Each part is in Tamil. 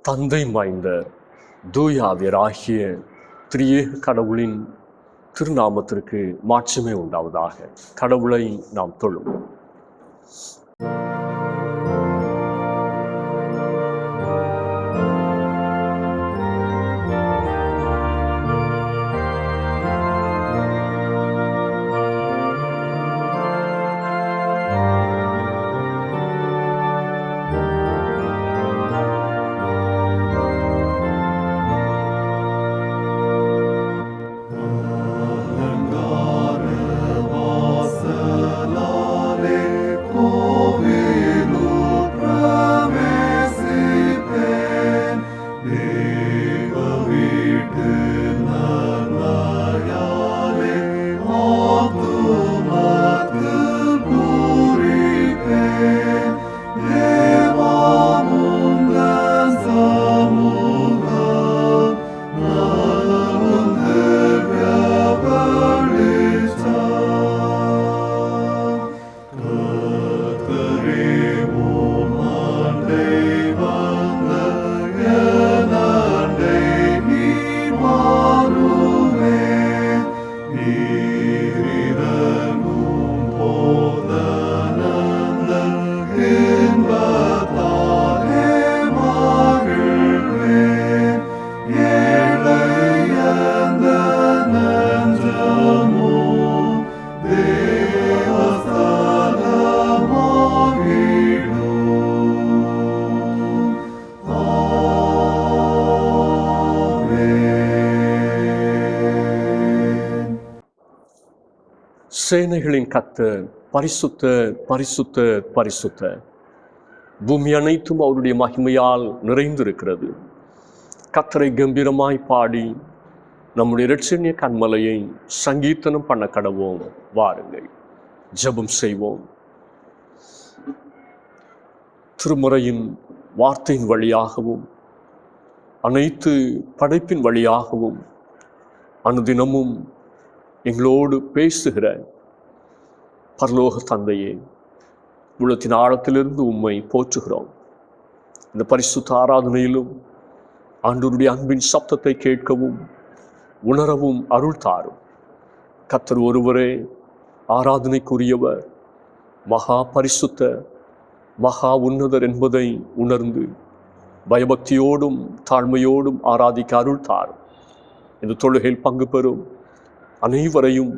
தந்தை மைந்தர் தூயாவியராகிய திரியேக கடவுளின் திருநாமத்திற்கு மாட்சிமை உண்டாவதாக. கடவுளை நாம் தொழுவோம். சேனைகளின் கர்த்தர் பரிசுத்தர், பரிசுத்தர், பரிசுத்தர். பூமி அனைத்தும் அவருடைய மகிமையால் நிறைந்திருக்கிறது. கர்த்தரை கம்பீரமாய் பாடி நம்முடைய இரட்சணிய கன்மலையை சங்கீர்த்தனம் பண்ண கடவோம். வாருங்கள், ஜெபம் செய்வோம். திருமுறையின் வார்த்தையின் வழியாகவும் அனைத்து படைப்பின் வழியாகவும் அனுதினமும் எங்களோடு பேசுகிற பரலோக தந்தையே, உள்ளத்தின் ஆழத்திலிருந்து உம்மை போற்றுகிறோம். இந்த பரிசுத்த ஆராதனையிலும் ஆண்டவருடைய அன்பின் சப்தத்தை கேட்கவும் உணரவும் அருள் தாரும். கர்த்தர் ஒருவரே ஆராதனைக்குரியவர், மகா பரிசுத்த, மகா உன்னதர் என்பதை உணர்ந்து பயபக்தியோடும் தாழ்மையோடும் ஆராதிக்க அருள் தாரும். இந்த தொழுகையில் பங்கு பெறும் அனைவரையும்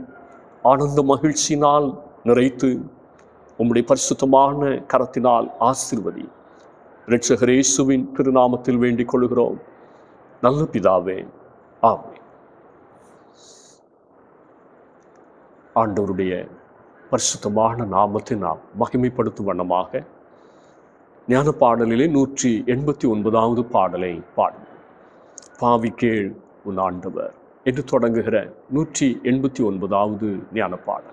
ஆனந்த மகிழ்ச்சியினால் நிறைத்து உம்முடைய பரிசுத்தமான கரத்தினால் ஆசீர்வதி. இரட்சகர் இயேசுவின் திருநாமத்தில் வேண்டிக் கொள்கிறோம் நல்ல பிதாவே, ஆமென். ஆண்டவருடைய பரிசுத்தமான நாமத்தை நாம் மகிமைப்படுத்தும் வண்ணமாக ஞான பாடலிலே 189வது பாடலை பாடும். பாவி கேள் உன் ஆண்டவர் என்று தொடங்குகிற 189வது ஞான பாடல்.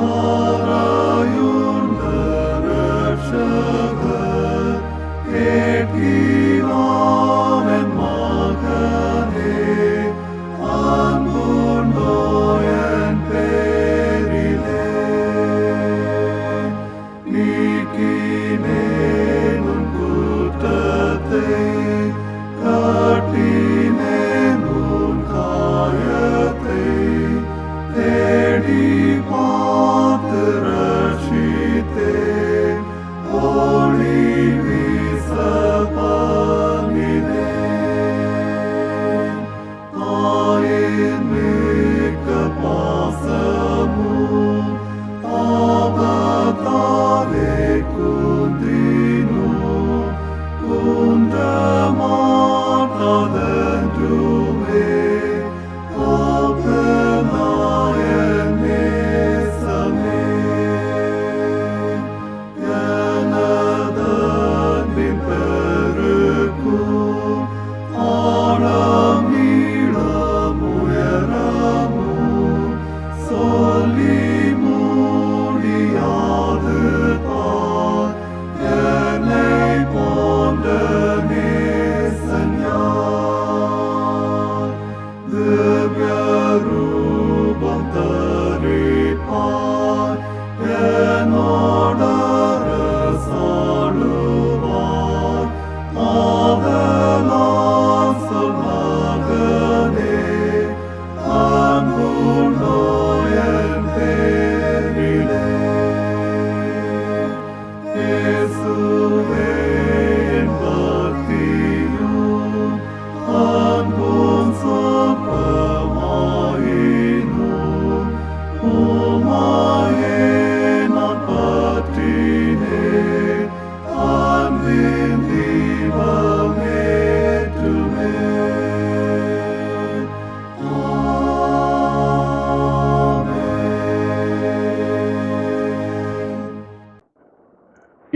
ஆராயுன்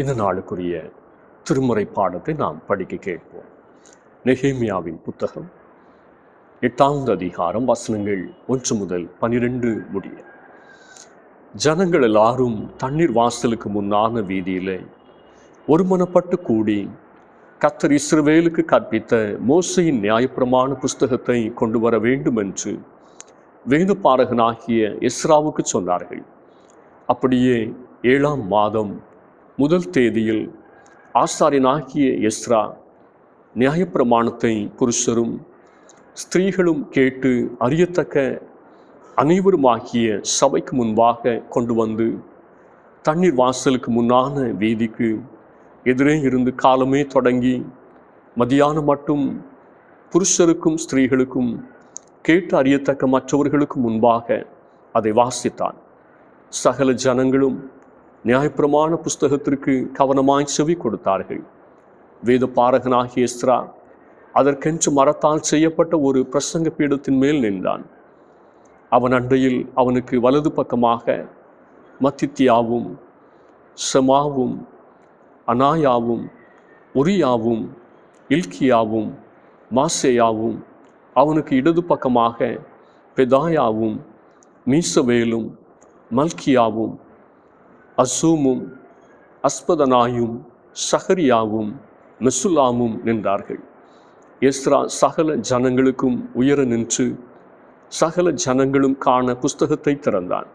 இந்த நாளுக்குரிய திருமுறை பாடத்தை நாம் படிக்க கேட்போம். நெகேமியாவின் புத்தகம் 8வது அதிகாரம் வசனங்கள் 1 முதல் 12 முடிய. ஜனங்கள் எல்லாரும் தண்ணீர் வாசலுக்கு முன்னான வீதியிலே ஒருமனப்பட்டு கூடி கர்த்தர் இஸ்ரவேலுக்கு கற்பித்த மோசேயின் நியாயப்பிரமாண புஸ்தகத்தை கொண்டு வர வேண்டும் என்று வேதபாரகனாகிய எஸ்ராவுக்கு சொன்னார்கள். அப்படியே 7ஆம் மாதம் 1 தேதியில் ஆசாரியனாகிய எஸ்ரா நியாயப்பிரமாணத்தை புருஷரும் ஸ்திரீகளும் கேட்டு அறியத்தக்க அனைவருமாகிய சபைக்கு முன்பாக கொண்டு வந்து தண்ணீர் வாசலுக்கு முன்னான வீதிக்கு எதிரே இருந்து காலமே தொடங்கி மதியானம் மட்டும் புருஷருக்கும் ஸ்திரீகளுக்கும் கேட்டு அறியத்தக்க மற்றவர்களுக்கு முன்பாக அதை வாசித்தான். சகல ஜனங்களும் நியாயப்பிரமாண புஸ்தகத்திற்கு கவனமாய் செவி கொடுத்தார்கள். வேத பாரகனாகிய எஸ்ரா அதற்கென்று மரத்தால் செய்யப்பட்ட ஒரு பிரசங்க பீடத்தின் மேல் நின்றான். அவன் அண்டையில் அவனுக்கு வலது பக்கமாக மத்தித்தியாவும் செமாவும் அனாயாவும் உரியாவும் இல்கியாவும் மாசேயாவும், அவனுக்கு இடது பக்கமாக பெதாயாவும் மீசவேலும் மல்கியாவும் அசூமும் அஸ்பதனாயும் சகரியாவும் மெசுல்லாமும் நின்றார்கள். எஸ்ரா சகல ஜனங்களுக்கும் உயர நின்று சகல ஜனங்களும் காண புஸ்தகத்தை திறந்தான்.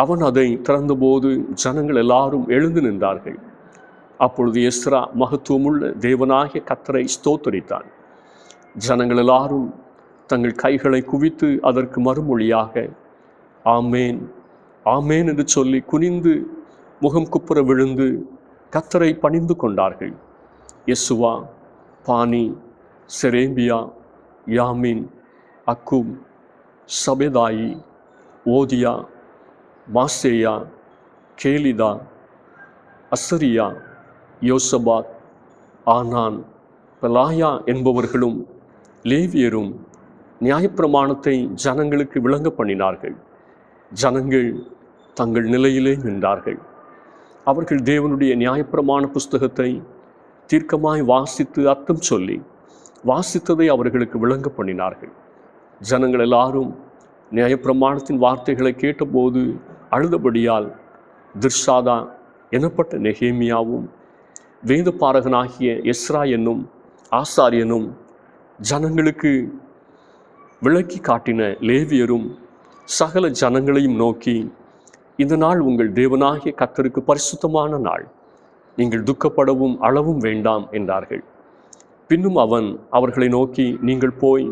அவன் அதை திறந்தபோது ஜனங்கள் எல்லாரும் எழுந்து நின்றார்கள். அப்பொழுது எஸ்ரா மகத்துவமுள்ள தேவனாகிய கர்த்தரை ஸ்தோத்தரித்தான். ஜனங்கள் எல்லாரும் தங்கள் கைகளை குவித்து அதற்கு மறுமொழியாக ஆமேன் ஆமேன் என்று சொல்லி குனிந்து முகம் குப்புற விழுந்து கர்த்தரை பணிந்து கொண்டார்கள். யெசுவா, பானி, செரேபியா, யாமின், அக்கூம், சபெதாயி, ஓதியா, மாசேயா, கேலிதா, அசரியா, யோசபாத், ஆனான், பெலாயா என்பவர்களும் லேவியரும் நியாயப்பிரமாணத்தை ஜனங்களுக்கு விளங்க பண்ணினார்கள். ஜனங்கள் தங்கள் நிலையிலே நின்றார்கள். அவர்கள் தேவனுடைய நியாயப்பிரமாண புஸ்தகத்தை தீர்க்கமாய் வாசித்து அர்த்தம் சொல்லி வாசித்ததை அவர்களுக்கு விளங்க பண்ணினார்கள். ஜனங்கள் எல்லாரும் நியாயப்பிரமாணத்தின் வார்த்தைகளை கேட்டபோது அழுதபடியால் திர்ஷாதா எனப்பட்ட நெகேமியாவும் வேத பாரகனாகிய எஸ்ரா என்னும் ஆசாரியனும் ஜனங்களுக்கு விளக்கி காட்டின லேவியரும் சகல ஜனங்களையும் நோக்கி, இந்த நாள் உங்கள் தேவனாகிய கர்த்தருக்கு பரிசுத்தமான நாள், நீங்கள் துக்கப்படவும் அளவும் வேண்டாம் என்றார்கள். பின்னும் அவன் அவர்களை நோக்கி, நீங்கள் போய்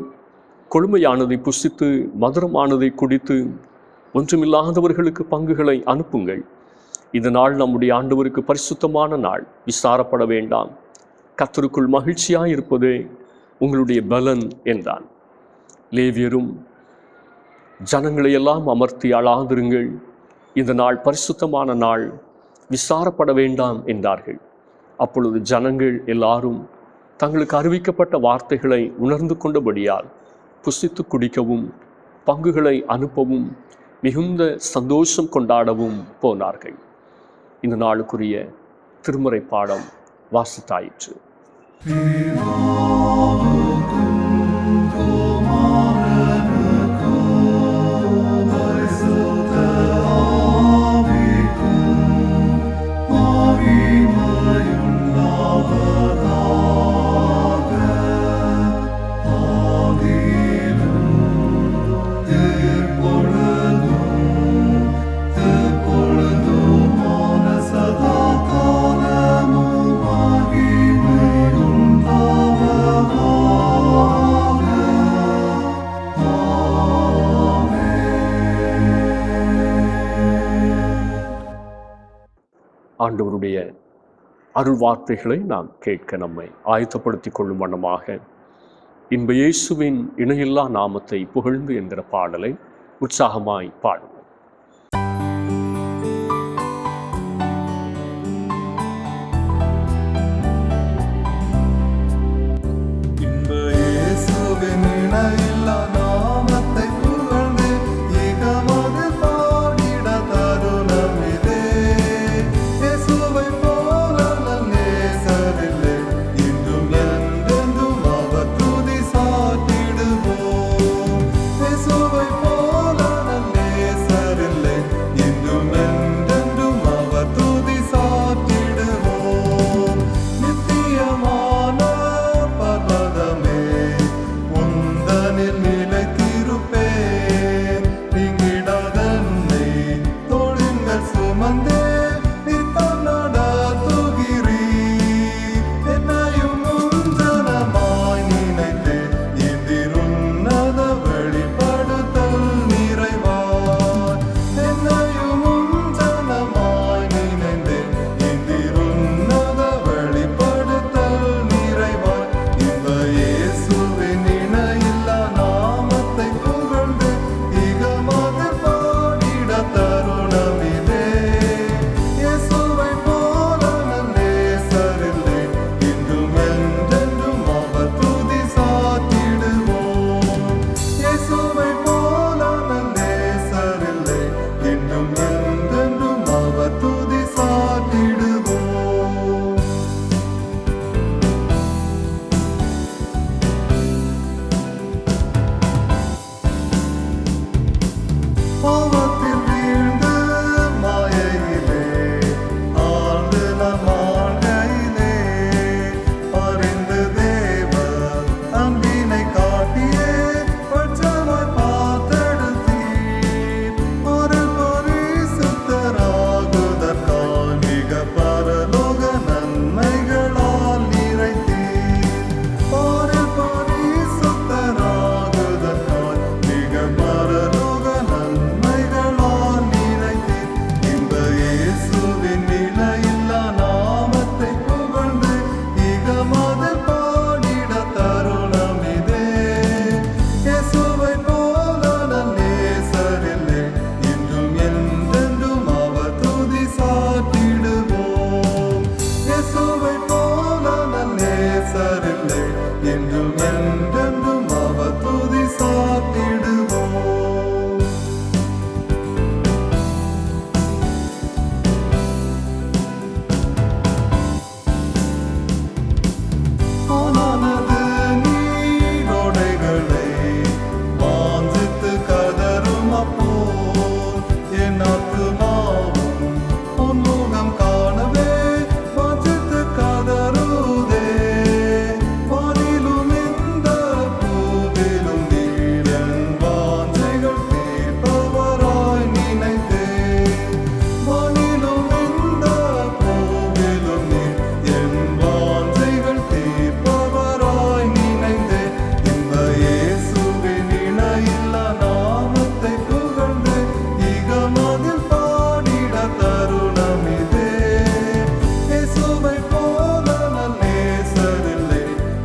கொழுமையானதை புசித்து மதுரமானதை குடித்து ஒன்றுமில்லாதவர்களுக்கு பங்குகளை அனுப்புங்கள். இந்த நாள் நம்முடைய ஆண்டவருக்கு பரிசுத்தமான நாள், விசாரப்பட வேண்டாம், கர்த்தருக்குள் மகிழ்ச்சியாயிருப்பதே உங்களுடைய பலன் என்றான். லேவியரும் ஜனங்களை எல்லாம் அமர்த்தி அழாதிருங்கள், இந்த நாள் பரிசுத்தமான நாள், விசாரப்பட வேண்டாம் என்றார்கள். அப்பொழுது ஜனங்கள் எல்லாரும் தங்களுக்கு அறிவிக்கப்பட்ட வார்த்தைகளை உணர்ந்து கொண்டபடியால் புசித்து குடிக்கவும் பங்குகளை அனுப்பவும் மிகுந்த சந்தோஷம் கொண்டாடவும் போனார்கள். இந்த நாளுக்குரிய திருமுறை பாடம் வாசித்தாயிற்று. ஆண்டவருடைய அருள் வார்த்தைகளை நாம் கேட்க நம்மை ஆயத்தப்படுத்திக் கொள்ளும் வண்ணமாக இன்ப இயேசுவின் இணையில்லா நாமத்தை புகழ்ந்து என்கிற பாடலை உற்சாகமாய் பாடுவோம். போல பாவத்தில் வீழ்ந்து மாயையிலே ஆழ்ந்து நான் வாழ்கையிலே அறிந்து தேவ அன்பினை காட்டியே பட்சமாய் பார்த்தெடுத்தீர். ஒரு பரிசுத்தராகுதற்காய் மிக பரலோக நன்மைகளால் நிறைத்தீர். ஒரு பரிசுத்தராகுதற்காய் மிக பரலோக நன்மைகளால் நிறைத்தீர். இந்த இயேசுவின் நிலையில்லா நாமத்தை புகழ்ந்து இகமதில் பாடிட தருணம் இதே. இயேசுவை போல நல்லேசரில்லை, இன்றும் என்றென்றும் அவர் துதி சாட்டிடுவோம். இயேசுவை போல நல்லேசரில்லை, இன்றும் என்றென்றும் அவர் துதி சாட்டிடுவோம். ஆனானது நீரோடைகளை வாஞ்சித்து கதரும் அப்போது என் ஆத்துமாவும் உன் முகம் காணவே வாஞ்சித்து கதறுதே. வானிலும் இந்த பூவிலும் நீர் என் வாஞ்சைகள் தீர்ப்பவராய் நினைத்தேன். வானிலும் இந்த பூவிலும் நீர் என் வாஞ்சைகள் தீர்ப்பவராய் நினைந்தேன். இந்த இயேசுவின் இணையில்லா நாமத்தை புகழ்ந்து இகமதில் பாடிட தருணம் இதே. இயேசுவை போல நல்லேசரில்லை,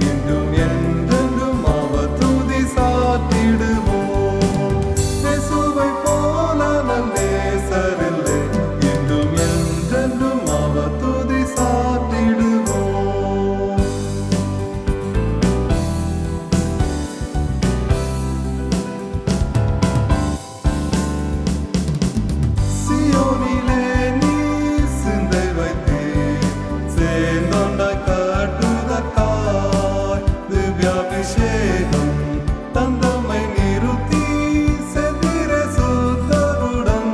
இன்றும் என்றென்றும் அவர் துதி சாட்டிடுவோம். இயேசுவை போல நல்லேசரில்லை, இன்றும் என்றென்றும் அவர் துதி சாட்டிடுவோம். சியோனிலே நீ சிந்தை வைத்தீர், சேர்ந்தொண்டாய் கட்டுதற்காய் திவ்யாபிஷேகம் தந்தமை நிறுத்தி செந்திர சுத்தருடன்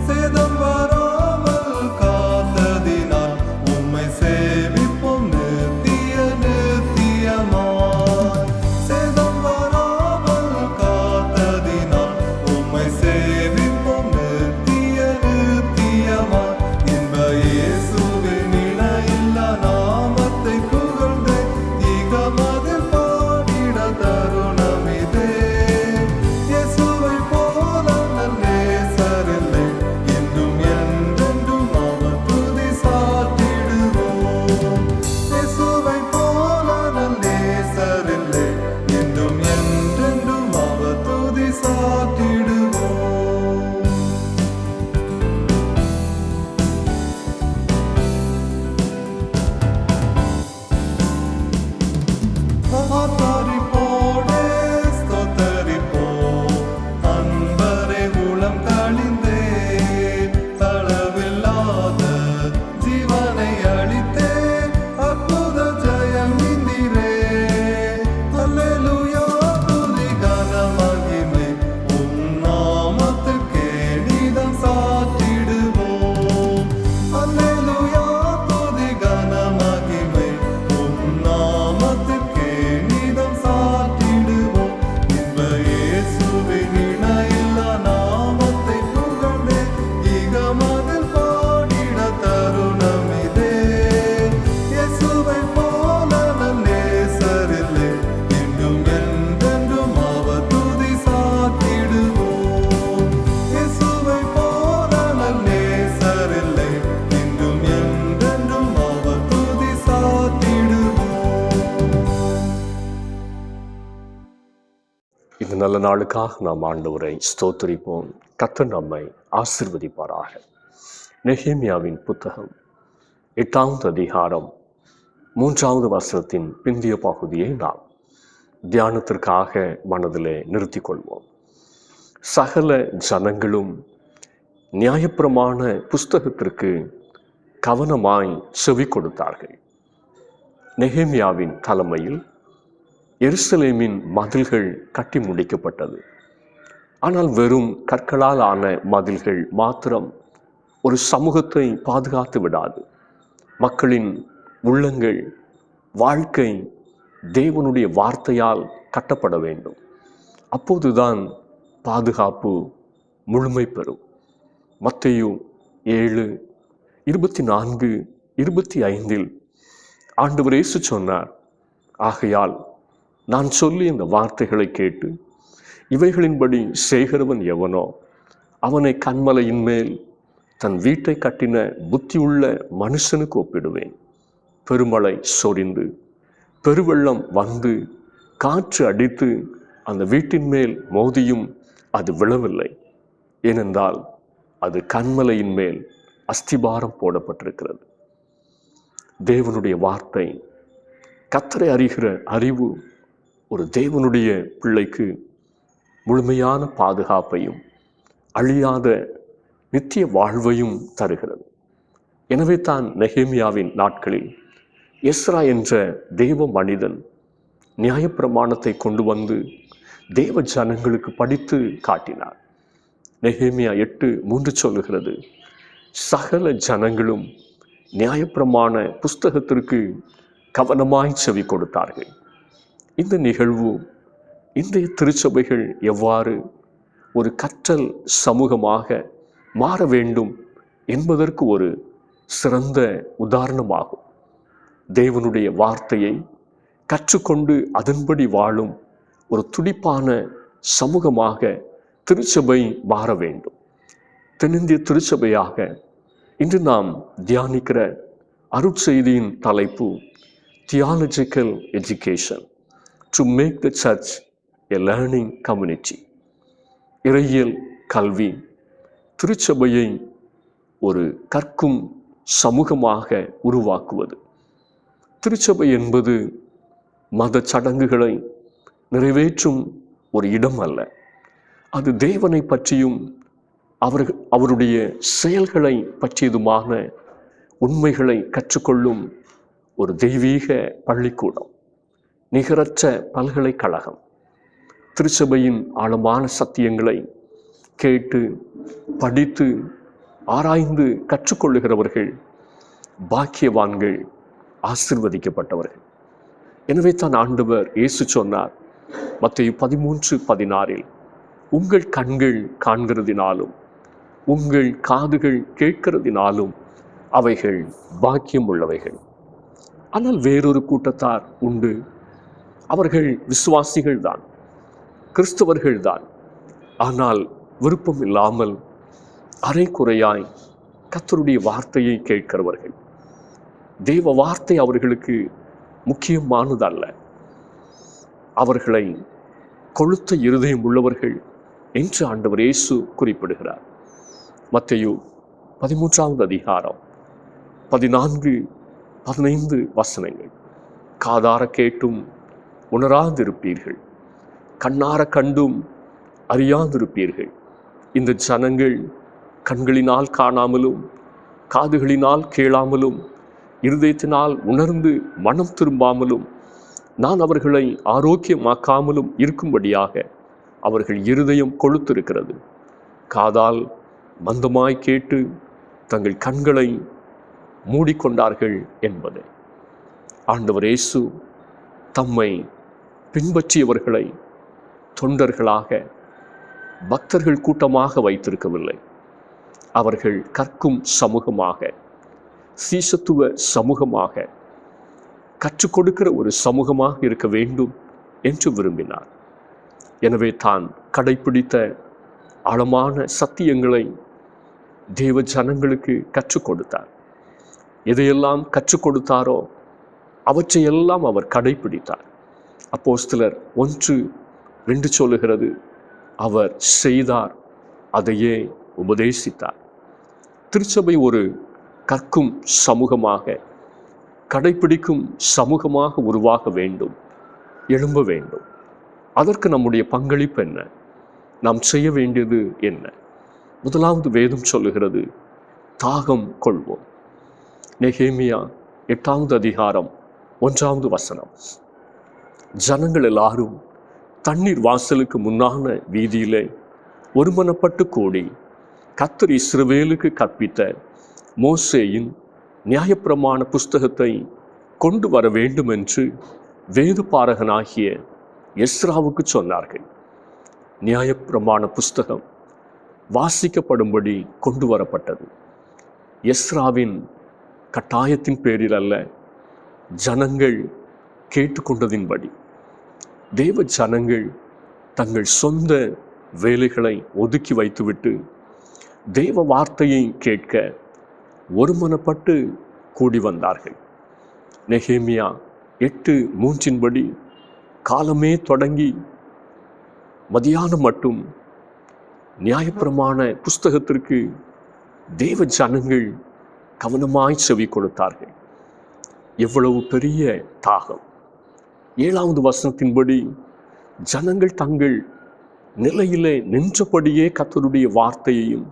சேதம் வராமல் காத்ததினால் உம்மை சேவிப்போம் நித்திய நித்தியமாய். சேதம் வராமல் காத்ததினால் உம்மை சேவிப்போம் நித்திய நித்தியமாய். இன்ப இயேசுவின் இணையில்லா நாமத்தை புகழ்ந்து இகமதில் பாடிட தருணம் இதே. இயேசுவை போல நல்லேசரில்லை, இன்றும் என்றென்றும் அவர் துதி சாட்டிடுவோம். இயேசுவை போல நல்லேசரில்லை, இன்றும் என்றென்றும் அவர் துதி சாட்டிடுவோம். ஆர்ப்பரிப்போடே ஸ்தோத்தரிப்போம், அன்பரே உளம் கழிந்தே அளவில்லாத ஜீவனை அளித்தே அற்புத ஜெயம் நீரே. அல்லேலூயா துதி கன மகிமை உம் நாமத்துக்கே நிதம் சாட்டிடுவோம். அல்லேலூயா துதி கன மகிமை உம் நாமத்துக்கே நிதம் சாட்டிடுவோம். இன்ப இயேசுவின் இணையில்லா நாமத்தை புகழ்ந்தே இகமதில் பாடிட தருணம் இதே. இயேசுவை போல நல்லேசரில்லை, இன்றும் என்றென்றும் அவர் துதி சாட்டிடுவோம். இயேசுவை போல நல்லேசரில்லை, இன்றும் என்றென்றும் அவர் துதி சாட்டிடுவோம். இந்த நல்ல நாளுக்காக நாம் ஆண்டவரை ஸ்தோத்திரிப்போம். கர்த்தர் நம்மை ஆசீர்வதிப்பாராக. நெகேமியாவின் புத்தகம் 8வது அதிகாரம் 3வது வசனத்தின் பிந்திய பகுதியை நாம் தியானத்திற்காக மனதிலே நிறுத்திக் கொள்வோம். சகல ஜனங்களும் நியாயப்பிரமாண புஸ்தகத்திற்கு கவனமாய் செவி கொடுத்தார்கள். நெகேமியாவின் தலைமையில் எருசலேமின் மதில்கள் கட்டி முடிக்கப்பட்டது. ஆனால் வெறும் கற்களால் ஆன மதில்கள் மாத்திரம் ஒரு சமூகத்தை பாதுகாத்து விடாது. மக்களின் உள்ளங்கள், வாழ்க்கை தேவனுடைய வார்த்தையால் கட்டப்பட வேண்டும். அப்போதுதான் பாதுகாப்பு முழுமை பெறும். மத்தேயு 7:24-25 ஆண்டவர் இயேசு சொன்னார், ஆகையால் நான் சொல்லி இந்த வார்த்தைகளை கேட்டு இவைகளின்படி செய்கிறவன் எவனோ அவனை கன்மலையின் மேல் தன் வீட்டை கட்டின புத்தியுள்ள மனுஷனுக்கு ஒப்பிடுவேன். பெருமழை சொரிந்து பெருவெள்ளம் வந்து காற்று அடித்து அந்த வீட்டின் மேல் மோதியும் அது விழவில்லை. ஏனென்றால் அது கன்மலையின் மேல் அஸ்திபாரம் போடப்பட்டிருக்கிறது. தேவனுடைய வார்த்தை, கர்த்தரை அறிகிற அறிவு ஒரு தேவனுடைய பிள்ளைக்கு முழுமையான பாதுகாப்பையும் அழியாத நித்திய வாழ்வையும் தருகிறது. எனவே தான் நெகேமியாவின் நாட்களில் எஸ்ரா என்ற தேவ மனிதன் நியாயப்பிரமாணத்தை கொண்டு வந்து தேவ ஜனங்களுக்கு படித்து காட்டினார். நெகேமியா 8:3 சொல்லுகிறது, சகல ஜனங்களும் நியாயப்பிரமாண புஸ்தகத்திற்கு கவனமாய் செவி கொடுத்தார்கள். இந்த நிகழ்வு இன்றைய திருச்சபைகள் எவ்வாறு ஒரு கற்றல் சமூகமாக மாற வேண்டும் என்பதற்கு ஒரு சிறந்த உதாரணமாகும். தேவனுடைய வார்த்தையை கற்றுக்கொண்டு அதன்படி வாழும் ஒரு துடிப்பான சமூகமாக திருச்சபை மாற வேண்டும். தென்னிந்திய திருச்சபையாக இன்று நாம் தியானிக்கிற அருட்செய்தியின் தலைப்பு theological education to make the church a learning community. இறையியல் கல்வி திருச்சபையை ஒரு கற்கும் சமூகமாக உருவாக்குவது. திருச்சபை என்பது மத சடங்குகளை நிறைவேற்றும் ஒரு இடம் அல்ல. அது தேவனை பற்றியும் அவருடைய செயல்களை பற்றியதுமான உண்மைகளை கற்றுக்கொள்ளும் ஒரு தெய்வீக பள்ளிக்கூடம், நிகரற்ற பல்கலைக்கழகம். திருச்சபையின் ஆழமான சத்தியங்களை கேட்டு படித்து ஆராய்ந்து கற்றுக்கொள்ளுகிறவர்கள் பாக்கியவான்கள், ஆசீர்வதிக்கப்பட்டவர்கள். எனவே தான் ஆண்டவர் இயேசு சொன்னார் மத்தேயு 13:16, உங்கள் கண்கள் காண்கிறதினாலும் உங்கள் காதுகள் கேட்கிறதினாலும் அவைகள் பாக்கியம் உள்ளவைகள். ஆனால் வேறொரு கூட்டத்தார் உண்டு. அவர்கள் விசுவாசிகள் தான், கிறிஸ்தவர்கள் தான். ஆனால் விருப்பம் இல்லாமல் அரைக்குறையாய் கர்த்தருடைய வார்த்தையை கேட்கிறவர்கள். தேவ வார்த்தை அவர்களுக்கு முக்கியமானதல்ல. அவர்களை கொழுத்த இருதயம் உள்ளவர்கள் என்று ஆண்டவர் இயேசு குறிப்பிடுகிறார். மத்தேயு 13:14-15 வசனங்கள். காதார கேட்டும் உணராதிருப்பீர்கள், கண்ணார கண்டும் அறியாதிருப்பீர்கள். இந்த ஜனங்கள் கண்களினால் காணாமலும் காதுகளினால் கேளாமலும் இருதயத்தினால் உணர்ந்து மனம் திரும்பாமலும் நான் அவர்களை ஆரோக்கியமாக்காமலும் இருக்கும்படியாக அவர்கள் இருதயம் கொழுத்திருக்கிறது. காதால் மந்தமாய் கேட்டு தங்கள் கண்களை மூடிக்கொண்டார்கள் என்பது. ஆண்டவர் இயேசு தம்மை பின்பற்றியவர்களை தொண்டர்களாக, பக்தர்கள் கூட்டமாக வைத்திருக்கவில்லை. அவர்கள் கற்கும் சமூகமாக, சீசத்துவ சமூகமாக, கற்றுக் கொடுக்கிற ஒரு சமூகமாக இருக்க வேண்டும் என்று விரும்பினார். எனவே தான் கடைப்பிடித்த ஆழமான சத்தியங்களை தேவ ஜனங்களுக்கு கற்றுக் கொடுத்தார். எதையெல்லாம் கற்றுக் கொடுத்தாரோ அவற்றையெல்லாம் அவர் கடைப்பிடித்தார். அப்போஸ்தலர் 1:2 சொல்லுகிறது, அவர் செய்தார், அதையே உபதேசித்தார். திருச்சபை ஒரு கற்கும் சமூகமாக, கடைப்பிடிக்கும் சமூகமாக உருவாக வேண்டும், எழும்ப வேண்டும். அதற்கு நம்முடைய பங்களிப்பு என்ன? நாம் செய்ய வேண்டியது என்ன? முதலாவது வேதம் சொல்லுகிறது, தாகம் கொள்வோம். நெகேமியா 8:1 வசனம். ஜனங்கள் எல்லாரும் தண்ணீர் வாசலுக்கு முன்னான வீதியிலே ஒருமனப்பட்டு கூடி கர்த்தர் இஸ்ரவேலுக்கு கற்பித்த மோசேயின் நியாயப்பிரமாண புஸ்தகத்தை கொண்டு வர வேண்டும் என்று வேதபாரகனாகிய எஸ்ராவுக்கு சொன்னார்கள். நியாயப்பிரமாண புஸ்தகம் வாசிக்கப்படும்படி கொண்டு வரப்பட்டது. எஸ்ராவின் கட்டாயத்தின் பேரில் அல்ல, ஜனங்கள் கேட்டுக்கொண்டதின்படி. தேவ ஜனங்கள் தங்கள் சொந்த வேலைகளை ஒதுக்கி வைத்துவிட்டு தேவ வார்த்தையை கேட்க ஒருமனப்பட்டு கூடி வந்தார்கள். நெகேமியா 8:3 காலமே தொடங்கி மதியானம் மட்டும் நியாயப்பிரமாண புஸ்தகத்திற்கு தேவ ஜனங்கள் கவனமாய் செவி கொடுத்தார்கள். எவ்வளவு பெரிய தாகம்! 7வது வசனத்தின்படி ஜனங்கள் தங்கள் நிலையிலே நின்றபடியே கர்த்தருடைய வார்த்தையையும்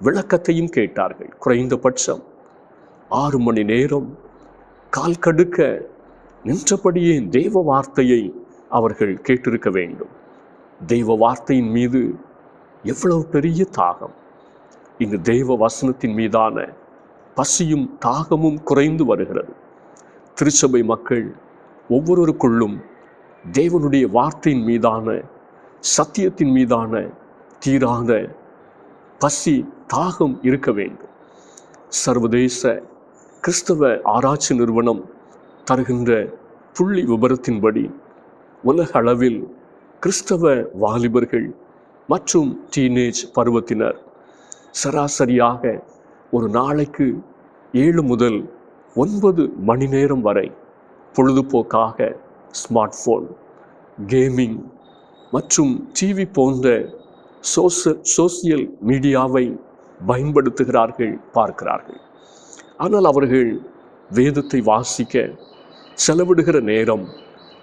விளக்கத்தையும் கேட்டார்கள். குறைந்தபட்சம் 6 மணி நேரம் கால் கடுக்க நின்றபடியே தேவ வார்த்தையை அவர்கள் கேட்டிருக்க வேண்டும். தெய்வ வார்த்தையின் மீது எவ்வளவு பெரிய தாகம்! இங்கு தெய்வ வசனத்தின் மீதான பசியும் தாகமும் குறைந்து வருகிறது. திருச்சபை மக்கள் ஒவ்வொருவருக்குள்ளும் தேவனுடைய வார்த்தையின் மீதான, சத்தியத்தின் மீதான தீராத பசி தாகம் இருக்க வேண்டும். சர்வதேச கிறிஸ்தவ ஆராய்ச்சி நிறுவனம் தருகின்ற புள்ளி விபரத்தின்படி உலக அளவில் கிறிஸ்தவ வாலிபர்கள் மற்றும் டீனேஜ் பருவத்தினர் சராசரியாக ஒரு நாளைக்கு 7 முதல் 9 மணி நேரம் வரை பொழுதுபோக்காக ஸ்மார்ட் போன், கேமிங் மற்றும் டிவி போன்ற சோசியல் மீடியாவை பயன்படுத்துகிறார்கள், பார்க்கிறார்கள். ஆனால் அவர்கள் வேதத்தை வாசிக்க செலவிடுகிற நேரம்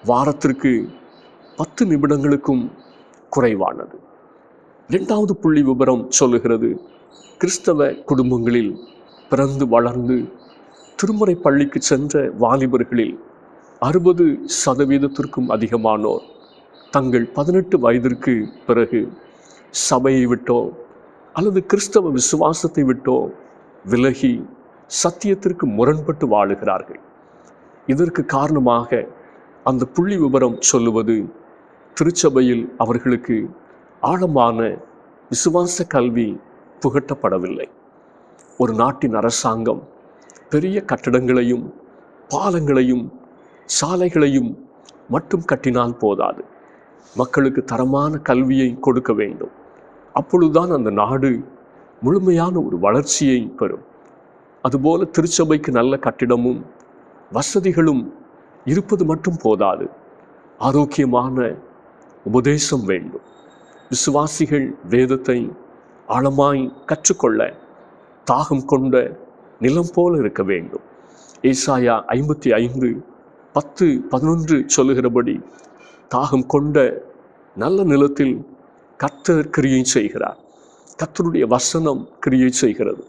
வாரத்திற்கு 10 நிமிடங்களுக்கும் குறைவானது. 2வது புள்ளி விபரம் சொல்லுகிறது, கிறிஸ்தவ குடும்பங்களில் பிறந்து வளர்ந்து திருமுறை பள்ளிக்கு சென்ற வாலிபர்களில் 60% அதிகமானோர் தங்கள் 18 வயதிற்கு பிறகு சபையை விட்டோ அல்லது கிறிஸ்தவ விசுவாசத்தை விட்டோ விலகி சத்தியத்திற்கு முரண்பட்டு வாழுகிறார்கள். இதற்கு காரணமாக அந்த புள்ளி விபரம் சொல்லுவது, திருச்சபையில் அவர்களுக்கு ஆழமான விசுவாச கல்வி புகட்டப்படவில்லை. ஒரு நாட்டின் அரசாங்கம் பெரிய கட்டடங்களையும் பாலங்களையும் சாலைகளையும் மட்டும் கட்டினால் போதாது, மக்களுக்கு தரமான கல்வியை கொடுக்க வேண்டும். அப்பொழுதுதான் அந்த நாடு முழுமையான ஒரு வளர்ச்சியை பெறும். அதுபோல திருச்சபைக்கு நல்ல கட்டிடமும் வசதிகளும் இருப்பது மட்டும் போதாது, ஆரோக்கியமான உபதேசம் வேண்டும். விசுவாசிகள் வேதத்தை ஆழமாய் கற்றுக்கொள்ள தாகம் கொண்ட நிலம் போல இருக்க வேண்டும். ஏசாயா 55:10-11 சொல்லுகிறபடி, தாகம் கொண்ட நல்ல நிலத்தில் கர்த்தர் கிரியை செய்கிறார். கர்த்தருடைய வசனம் கிரியை செய்கிறது.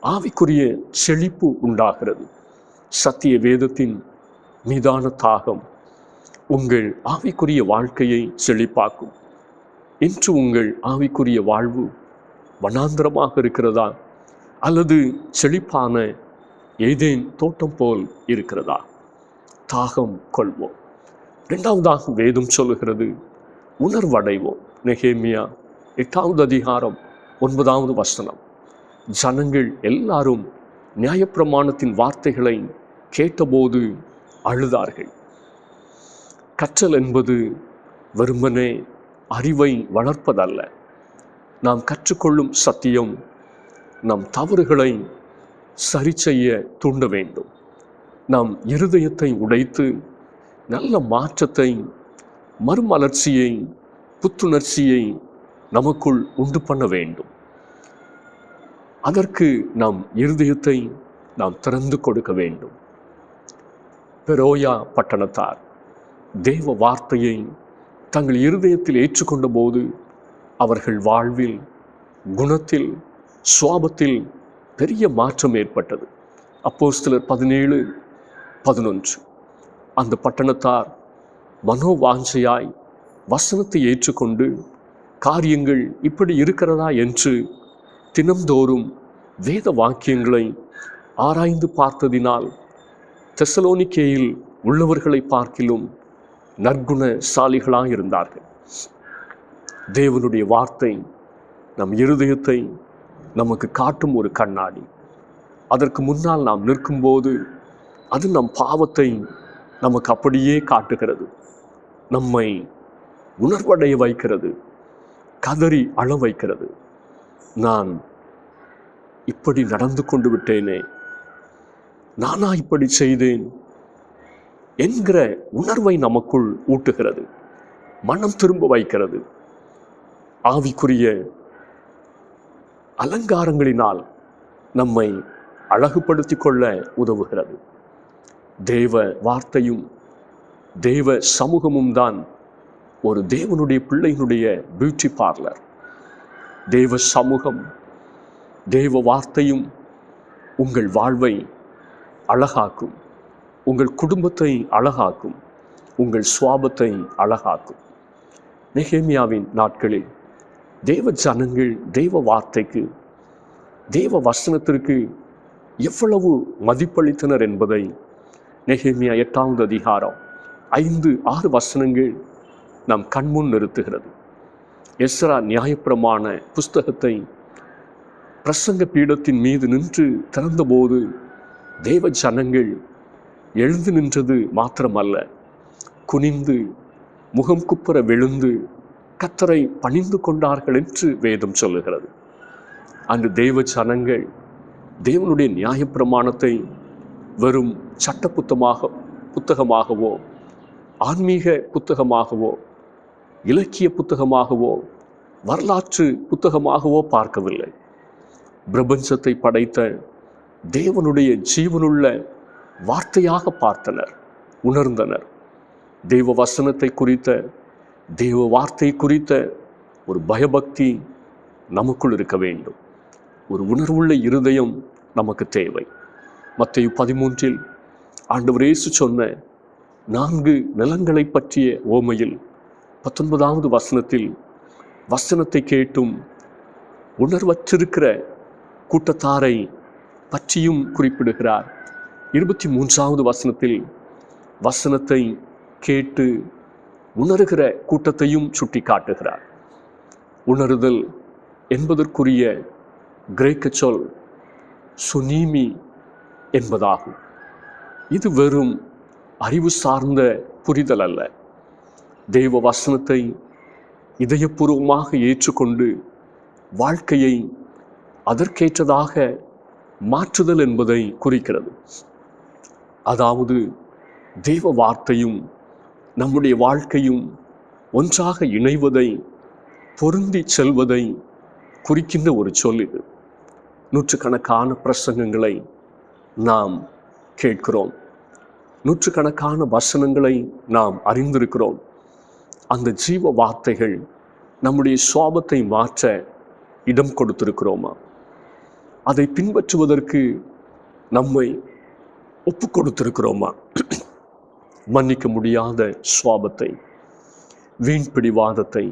ஆவிக்குரிய செழிப்பு உண்டாகிறது. சத்திய வேதத்தின் மீதான தாகம் உங்கள் ஆவிக்குரிய வாழ்க்கையை செழிப்பாக்கும். இன்று உங்கள் ஆவிக்குரிய வாழ்வு வனாந்தரமாக இருக்கிறதா அல்லது செழிப்பான ஏதேன் தோட்டம் போல் இருக்கிறதா? தாகம் கொள்வோம். 2வதாக வேதம் சொல்லுகிறது, உணர்வடைவோம். நெகேமியா 8வது அதிகாரம் 9வது வசனம், ஜனங்கள் எல்லாரும் நியாயப்பிரமாணத்தின் வார்த்தைகளை கேட்டபோது அழுதார்கள். கற்றல் என்பது வெறுமனே அறிவை வளர்ப்பதல்ல. நாம் கற்றுக்கொள்ளும் சத்தியம் நம் தவறுகளை சரி செய்ய தூண்ட வேண்டும். நம் இருதயத்தை உடைத்து நல்ல மாற்றத்தை, மறுமலர்ச்சியை, புத்துணர்ச்சியை நமக்குள் உண்டு பண்ண வேண்டும். அதற்கு நம் இருதயத்தை நாம் திறந்து கொடுக்க வேண்டும். பெரோயா பட்டணத்தார் தேவ வார்த்தையை தங்கள் இருதயத்தில் ஏற்றுக்கொண்ட போது அவர்கள் வாழ்வில், குணத்தில், சுவாபத்தில் பெரிய மாற்றம் ஏற்பட்டது. அப்போஸ்தலர் 17:11. அந்த பட்டணத்தார் மனோவாஞ்சையாய் வசனத்தை ஏற்றுக்கொண்டு காரியங்கள் இப்படி இருக்கிறதா என்று தினம்தோறும் வேத வாக்கியங்களை ஆராய்ந்து பார்த்ததினால் தெசலோனிக்கேயில் உள்ளவர்களை பார்க்கிலும் நற்குணசாலிகளாக இருந்தார்கள். தேவனுடைய வார்த்தை நம் இருதயத்தை நமக்கு காட்டும் ஒரு கண்ணாடி. அதற்கு முன்னால் நாம் நிற்கும்போது அது நம் பாவத்தை நமக்கு அப்படியே காட்டுகிறது, நம்மை உணர்வடைய வைக்கிறது, கதறி அழ வைக்கிறது. நான் இப்படி நடந்து கொண்டு விட்டேனே, நானா இப்படி செய்தேன் என்கிற உணர்வை நமக்குள் ஊட்டுகிறது, மனம் திரும்ப வைக்கிறது. ஆவிக்குரிய அலங்காரங்களினால் நம்மை அழகுபடுத்தி கொள்ள உதவுகிறது. தேவ வார்த்தையும் தேவ சமூகமும் தான் ஒரு தேவனுடைய பிள்ளையினுடைய பியூட்டி பார்லர். தேவ சமூகம் தேவ வார்த்தையும் உங்கள் வாழ்வை அழகாக்கும், உங்கள் குடும்பத்தை அழகாக்கும், உங்கள் சுவாபத்தை அழகாக்கும். நெகேமியாவின் நாட்களில் தேவ ஜனங்கள் தேவ வார்த்தைக்கு, தேவ வசனத்திற்கு எவ்வளவு மதிப்பளித்தனர் என்பதை நெகேமியா 8வது அதிகாரம் 5-6 வசனங்கள் நம் கண்முன் நிறுத்துகிறது. எஸ்ரா நியாயப்பிரமாண புஸ்தகத்தை பிரசங்க பீடத்தின் மீது நின்று திறந்தபோது தேவ ஜனங்கள் எழுந்து நின்றது மாத்திரமல்ல, குனிந்து முகம் குப்புற விழுந்து கர்த்தரை பணிந்து கொண்டார்கள் என்று வேதம் சொல்லுகிறது. அன்று தேவ ஜனங்கள் தேவனுடைய நியாயப்பிரமாணத்தை வெறும் சட்ட புத்தகமாகவோ ஆன்மீக புத்தகமாகவோ இலக்கிய புத்தகமாகவோ வரலாற்று புத்தகமாகவோ பார்க்கவில்லை. பிரபஞ்சத்தை படைத்த தேவனுடைய ஜீவனுள்ள வார்த்தையாக பார்த்தனர், உணர்ந்தனர். தேவ வசனத்தை குறித்த, தேவ வார்த்தை குறித்த ஒரு பயபக்தி நமக்குள் இருக்க வேண்டும். ஒரு உணர்வுள்ள இருதயம் நமக்கு தேவை. மத்தேயு 13 ஆண்டவர் இயேசு சொன்ன 4 நிலங்களை பற்றிய ஓமையில் 19வது வசனத்தில் வசனத்தை கேட்டும் உணர்வற்றிருக்கிற கூட்டத்தாரை பற்றியும் குறிப்பிடுகிறார். 23வது வசனத்தில் வசனத்தை கேட்டு உணர்கிற கூட்டத்தையும் சுட்டி காட்டுகிறார். உணருதல் என்பதற்குரிய கிரேக்க சொல் சுனீமி என்பதாகும். இது வெறும் அறிவு சார்ந்த புரிதல் அல்ல. தெய்வ வசனத்தை இதயபூர்வமாக ஏற்றுக்கொண்டு வாழ்க்கையை அதற்கேற்றதாக மாற்றுதல் என்பதை குறிக்கிறது. அதாவது தெய்வ வார்த்தையும் நம்முடைய வாழ்க்கையும் ஒன்றாக இணைவதை, பொருந்தி செல்வதை குறிக்கின்ற ஒரு சொல் இது. நூற்றுக்கணக்கான பிரசங்கங்களை நாம் கேட்கிறோம், நூற்றுக்கணக்கான வசனங்களை நாம் அறிந்திருக்கிறோம். அந்த ஜீவ வார்த்தைகள் நம்முடைய சுவாபத்தை மாற்ற இடம் கொடுத்திருக்கிறோமா? அதை பின்பற்றுவதற்கு நம்மை ஒப்பு கொடுத்திருக்கிறோமா? மன்னிக்க முடியாத சுவாபத்தை, வீண் பிடிவாதத்தை,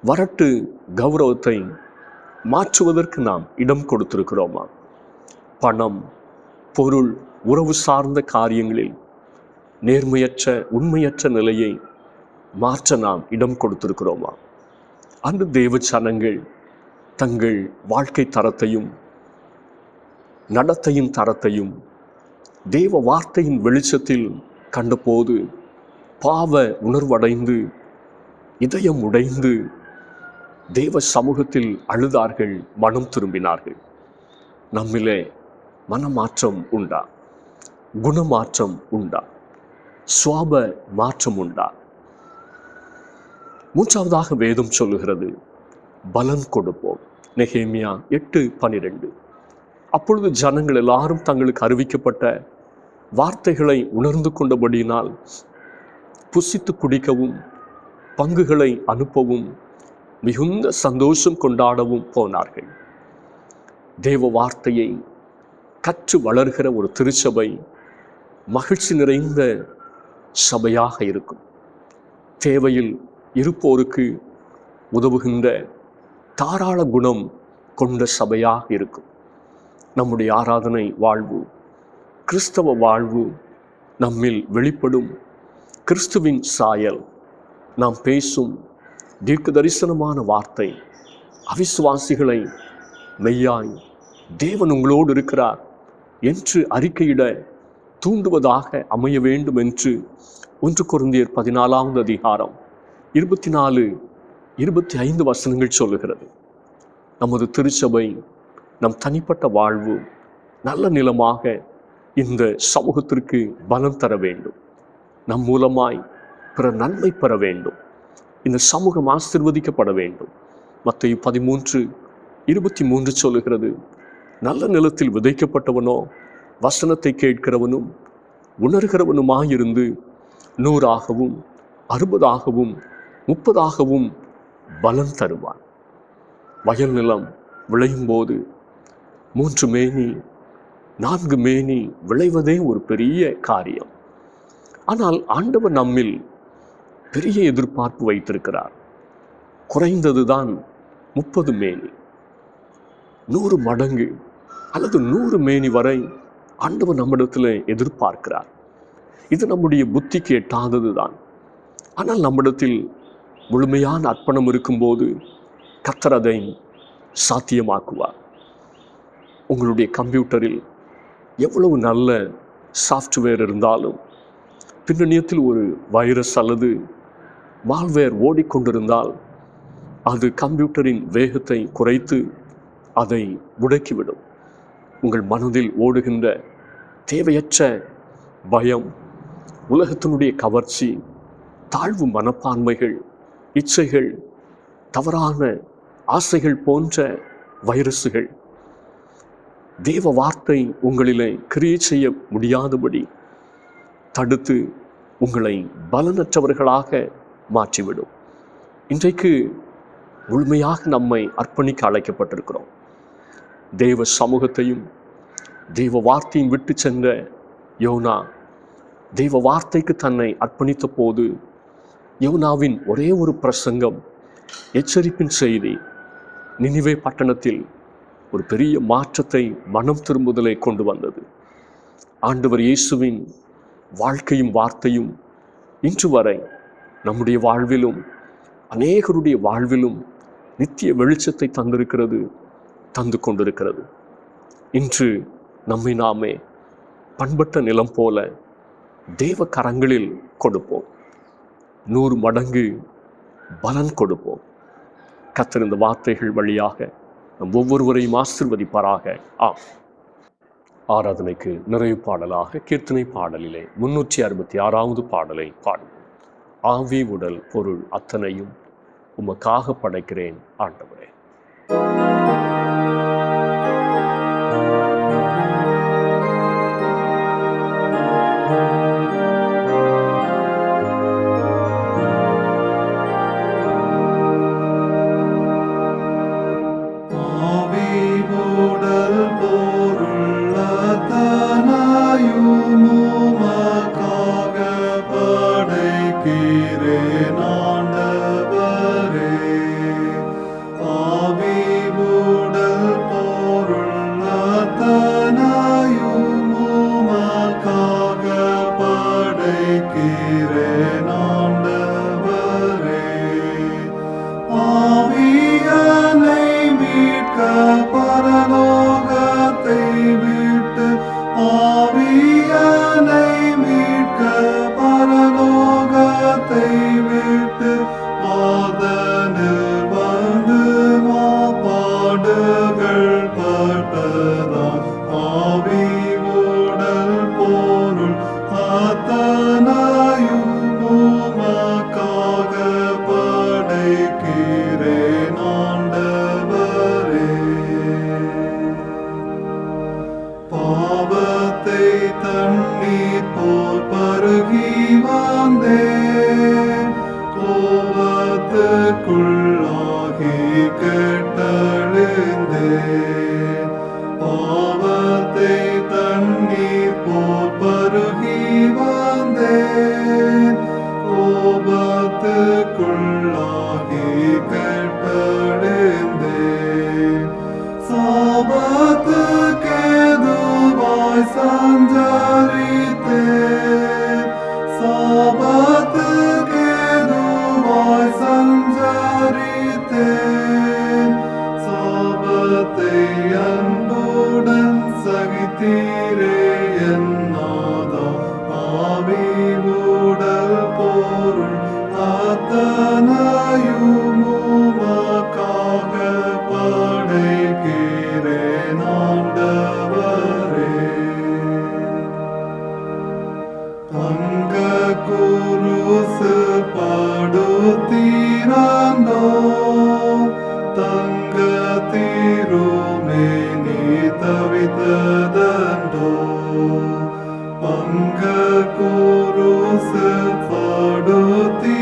வரட்டு கௌரவத்தை மாற்றுவதற்கு நாம் இடம் கொடுத்திருக்கிறோமா? பணம், பொருள், உறவு சார்ந்த காரியங்களில் நேர்மையற்ற, உண்மையற்ற நிலையை மாற்ற நாம் இடம் கொடுத்திருக்கிறோமா? அந்த தேவ ஜனங்கள் தங்கள் வாழ்க்கை தரத்தையும் நடத்தையின் தரத்தையும் தேவ வார்த்தையின் வெளிச்சத்தில் கண்டபோது பாவ உணர்வடைந்து இதயம் உடைந்து தேவ சமூகத்தில் அழுதார்கள், மனம் திரும்பினார்கள். நம்மிலே மனமாற்றம் உண்டா? குணமாற்றம் உண்டா? சுவாப மாற்றம் உண்டா? மூன்றாவதாக வேதம் சொல்லுகிறது, பலன் கொடுப்போம். நெகேமியா 8:12. அப்பொழுது ஜனங்கள் எல்லாரும் தங்களுக்கு அறிவிக்கப்பட்ட வார்த்தைகளை உணர்ந்து கொண்டபடியினால் புசித்து குடிக்கவும் பங்குகளை அனுப்பவும் மிகுந்த சந்தோஷம் கொண்டாடவும் போனார்கள். தேவ வார்த்தையை கற்று வளர்கிற ஒரு திருச்சபை மகிழ்ச்சி நிறைந்த சபையாக இருக்கும். தேவையில் இருப்போருக்கு உதவுகின்ற தாராள குணம் கொண்ட சபையாக இருக்கும். நம்முடைய ஆராதனை வாழ்வு, கிறிஸ்தவ வாழ்வு, நம்மில் வெளிப்படும் கிறிஸ்துவின் சாயல், நாம் பேசும் தீர்க்க தரிசனமான வார்த்தை அவிசுவாசிகளை மெய்யாய் தேவன் உங்களோடு இருக்கிறார் என்று அறிக்கையிட தூண்டுவதாக அமைய வேண்டும் என்று 1 கொரிந்தியர் 14வது அதிகாரம் 24, 25 வசனங்கள் சொல்லுகிறது. நமது திருச்சபை, நம் தனிப்பட்ட வாழ்வு நல்ல நிலமாக இந்த சமூகத்திற்கு பலம் தர வேண்டும். நம் மூலமாய் பிற நன்மை பெற வேண்டும். இந்த சமூகம் ஆசீர்வதிக்கப்பட வேண்டும். மத்தேயு 13:23 சொல்லுகிறது, நல்ல நிலத்தில் விதைக்கப்பட்டவனோ வசனத்தை கேட்கிறவனும் உணர்கிறவனுமாயிருந்து 100ஆகவும் 60ஆகவும் 30ஆகவும் பலன் தருவான். வயல் நிலம் விளையும் போது 3 மேனி 4 மேனி விளைவதே ஒரு பெரிய காரியம். ஆனால் ஆண்டவர் நம்மில் பெரிய எதிர்பார்ப்பு வைத்திருக்கிறார். குறைந்ததுதான் 30 மேனி, 100 மடங்கு அல்லது 100 மேனி வரை ஆண்டவர் நம்மிடத்தில் எதிர்பார்க்கிறார். இது நம்முடைய புத்திக்கு எட்டாதது தான். ஆனால் நம்மிடத்தில் முழுமையான அர்ப்பணம் இருக்கும்போது கர்த்தர் அதை சாத்தியமாக்குவார். உங்களுடைய கம்ப்யூட்டரில் எவ்வளவு நல்ல சாஃப்ட்வேர் இருந்தாலும் பின்னணியத்தில் ஒரு வைரஸ் அல்லது மால்வேர் ஓடிக்கொண்டிருந்தால் அது கம்ப்யூட்டரின் வேகத்தை குறைத்து அதை முடக்கிவிடும். உங்கள் மனதில் ஓடுகின்ற தேவையற்ற பயம், உலகத்தினுடைய கவர்ச்சி, தாழ்வு மனப்பான்மைகள், இச்சைகள், தவறான ஆசைகள் போன்ற வைரசுகள் தேவ வார்த்தை உங்களிலே கிரியை செய்ய முடியாதபடி தடுத்து உங்களை பலனற்றவர்களாக மாற்றிவிடும். இன்றைக்கு முழுமையாக நம்மை அர்ப்பணிக்க அழைக்கப்பட்டிருக்கிறோம். தேவ சமூகத்தையும் தேவ வார்த்தையும் விட்டு சென்ற யோனா தேவ வார்த்தைக்கு தன்னை அர்ப்பணித்த போது யோனாவின் ஒரே ஒரு பிரசங்கம், எச்சரிப்பின் செய்தி நினிவே பட்டணத்தில் ஒரு பெரிய மாற்றத்தை, மனம் திரும்புதலை கொண்டு வந்தது. ஆண்டவர் இயேசுவின் வாழ்க்கையும் வார்த்தையும் இன்று வரை நம்முடைய வாழ்விலும் அநேகருடைய வாழ்விலும் நித்திய வெளிச்சத்தை தந்திருக்கிறது, தந்து கொண்டிருக்கிறது. இன்று நம்மை நாமே பண்பட்ட நிலம் போல தேவ கரங்களில் கொடுப்போம். 100 மடங்கு பலன் கொடுப்போம். கர்த்தர் இந்த வார்த்தைகள் வழியாக நம் ஒவ்வொருவரையும் ஆசீர்வதிப்பாராக. ஆராதனைக்கு நிறைவு பாடலாக கீர்த்தனை பாடலிலே 366வது பாடலை பாடுவோம். ஆவி உடல் பொருள் அத்தனையும் உமக்காக படைக்கிறேன் ஆண்டவரே. கோபத்துக்குள்ளாகி அளித்தீரே என் நாதா. ஆவி உடல் பொருள் அத்தனையும் உமக்காக படைக்கிறேன் ஆண்டவரே. தங்க குருசு படுத்தீரந்தோ, தங்க திருமேனி தவித்ததன்றோ. பங்க குருசு படுத்தீரந்தோ,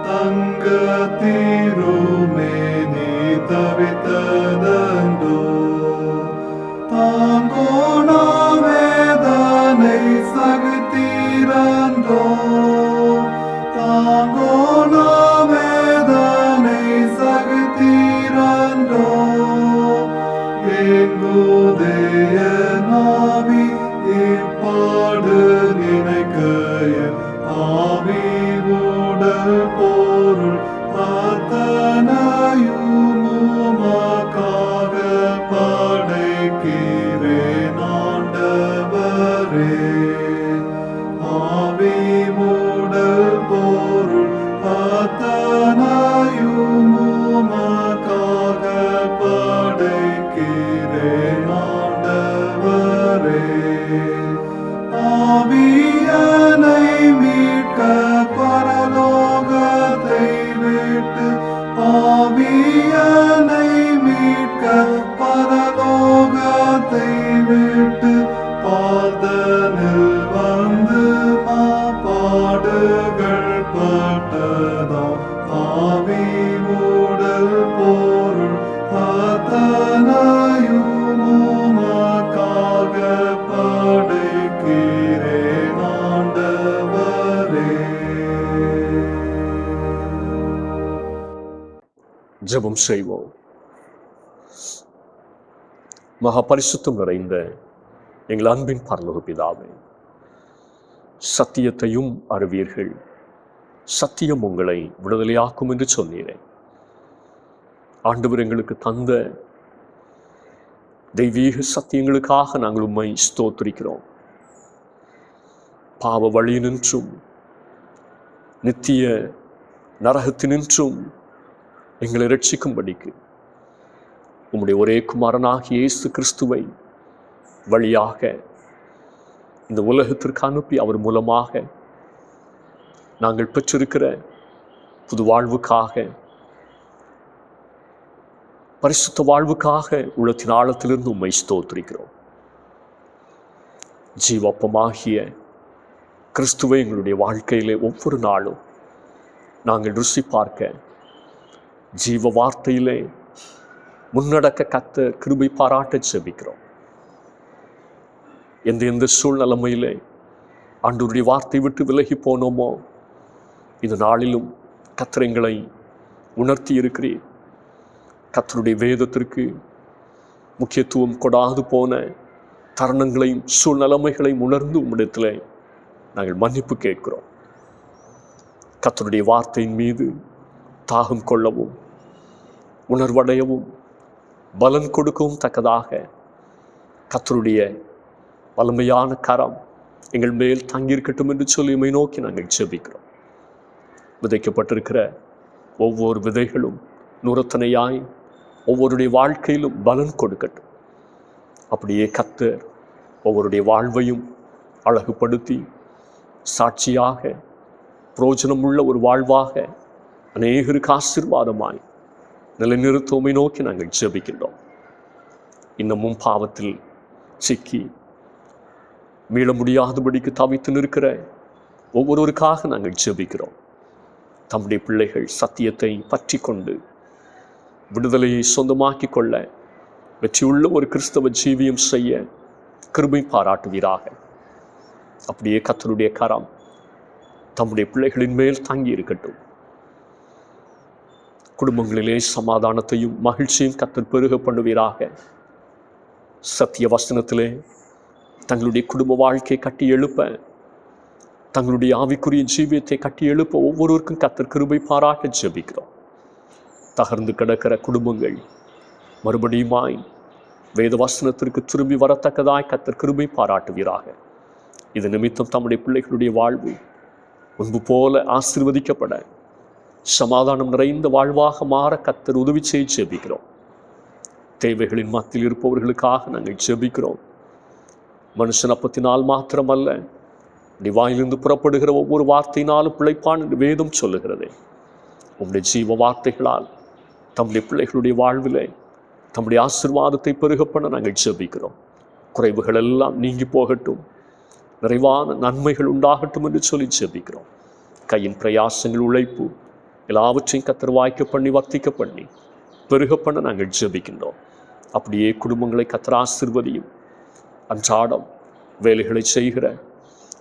தங்க திருமேனி தவித்ததன்றோ. தாங்கோனா வேதனை சகித்தீரந்தோ, தாங்கோனா வேதனை சகித்தீரந்தோ. ஏங்குதேய நாவி இப்பாடு நினைக்கையன், ஆவி உடல் பொருள் அத்தனையும் உமக்காக படைக்கிறேன் ஆண்டவரே. ஆவி உடல் பொருள் அத்தனையும் உமக்காக படைக்கிறேன் ஆண்டவரே. ஆவியனை மீட்க பரலோகத்தை விட்டு, ஆவியனை மீட்க பரலோகத்தை விட்டு, பாதனில் வந்து மாபாடுகள் பட்டதாம். ஆவி உடல் பொருள் அத்தனையும் உமக்காக படைக்கிறேன் ஆண்டவரே. ஜெபம் செய்வோம். மகா பரிசுத்தம் நிறைந்த எங்கள் அன்பின் பரலோக பிதாவே, சத்தியத்தையும் அறிவீர்கள், சத்தியம் உங்களை விடுதலையாக்கும் என்று சொன்னீரே. ஆண்டவர் எங்களுக்கு தந்த தெய்வீக சத்தியங்களுக்காக நாங்கள் உம்மை ஸ்தோத்திரிக்கிறோம். பாவ வழியினின்றும் நித்திய நரகத்தினின்றும் எங்களை ரட்சிக்கும்படிக்கு உம்முடைய ஒரே குமாரனாகிய இயேசு கிறிஸ்துவை வழியாக இந்த உலகத்திற்கு அனுப்பி அவர் மூலமாக நாங்கள் பெற்றிருக்கிற புது வாழ்வுக்காக, பரிசுத்த வாழ்வுக்காக உள்ளத்தின் ஆழத்திலிருந்து உம்மை ஸ்தோத்திரிக்கிறோம். ஜீவப்பமாகிய கிறிஸ்துவை எங்களுடைய வாழ்க்கையிலே ஒவ்வொரு நாளும் நாங்கள் ருசி பார்க்க, ஜீவ வார்த்தையிலே முன்னடக்க கர்த்தர் கிருபை பாராட்ட ஜெபிக்கிறோம். எந்த சூழ்நிலைமையிலே ஆண்டவருடைய வார்த்தை விட்டு விலகி போனோமோ, இந்த நாளிலும் கர்த்தர் எங்களை உணர்த்தி இருக்கிறீர். கர்த்தருடைய வேதத்திற்கு முக்கியத்துவம் கொடாது போன தருணங்களையும் சூழ்நிலைமைகளையும் உணர்ந்து உம்மிடத்தில் நாங்கள் மன்னிப்பு கேட்கிறோம். கர்த்தருடைய வார்த்தையின் மீது தாகம் கொள்ளவும் உணர்வடையவும் பலன் கொடுக்கவும் தக்கதாக கர்த்தருடைய வலிமையான கரம் எங்கள் மேல் தங்கியிருக்கட்டும் என்று சொல்லி உம்மை நோக்கி நாங்கள் ஜெபிக்கிறோம். விதைக்கப்பட்டிருக்கிற ஒவ்வொரு விதைகளும் நூறத்தனையாய் ஒவ்வொருடைய வாழ்க்கையிலும் பலன் கொடுக்கட்டும். அப்படியே கர்த்தர் ஒவ்வொருடைய வாழ்வையும் அழகுபடுத்தி சாட்சியாக பிரயோஜனமுள்ள ஒரு வாழ்வாக அநேகருக்கு ஆசீர்வாதமாய் நிலைநிறுத்தவுமை நோக்கி நாங்கள் ஜெபிக்கின்றோம். இன்னமும் பாவத்தில் சிக்கி மீள முடியாதபடிக்கு தவித்து நிற்கிற ஒவ்வொருவருக்காக நாங்கள் ஜெபிக்கிறோம். தம்முடைய பிள்ளைகள் சத்தியத்தை பற்றி கொண்டு விடுதலையை சொந்தமாக்கி கொள்ள வெற்றியுள்ள ஒரு கிறிஸ்தவ ஜீவியம் செய்ய கிருபை பாராட்டுவீராக. அப்படியே கர்த்தருடைய கரம் தம்முடைய பிள்ளைகளின் மேல் தங்கி இருக்கட்டும். குடும்பங்களிலே சமாதானத்தையும் மகிழ்ச்சியும் கர்த்தர் பெருக பண்ணுவீராக. சத்திய வசனத்திலே தங்களுடைய குடும்ப வாழ்க்கையை கட்டி எழுப்ப, தங்களுடைய ஆவிக்குரிய ஜீவியத்தை கட்டி எழுப்ப ஒவ்வொருவருக்கும் கர்த்தர் கிருபை பாராட்ட ஜெபிக்கிறோம். தகர்ந்து கிடக்கிற குடும்பங்கள் மறுபடியுமாய் வேத வசனத்திற்கு திரும்பி வரத்தக்கதாய் கர்த்தர் கிருபை பாராட்டுவீராக. இது நிமித்தம் தம்முடைய பிள்ளைகளுடைய வாழ்வு முன்பு போல ஆசீர்வதிக்கப்பட சமாதானம் நிறைந்த வாழ்வாக மாற கர்த்தர் உதவி செய்ய ஜெபிக்கிறோம். தேவைகளின் மத்தியில் இருப்பவர்களுக்காக நாங்கள் ஜெபிக்கிறோம். மனுஷன் அப்பத்தினால் மாத்திரமல்ல, வாயிலிருந்து புறப்படுகிற ஒவ்வொரு வார்த்தையினாலும் பிழைப்பான் என்று வேதம் சொல்லுகிறது. உம்முடைய ஜீவ வார்த்தைகளால் தம்முடைய பிள்ளைகளுடைய வாழ்விலே தம்முடைய ஆசீர்வாதத்தை பெருக பண்ண நாங்கள் ஜெபிக்கிறோம். குறைவுகள் எல்லாம் நீங்கி போகட்டும், நிறைவான நன்மைகள் உண்டாகட்டும் என்று சொல்லி ஜெபிக்கிறோம். கையின் பிரயாசங்கள், உழைப்பு எல்லாவற்றையும் கர்த்தர் வாய்க்க பண்ணி வர்த்திக்க பண்ணி பெருக பண்ண நாங்கள் ஜெபிக்கின்றோம். அப்படியே குடும்பங்களை கர்த்தர் ஆசீர்வதியும். அன்றாடம் வேலைகளை செய்கிற,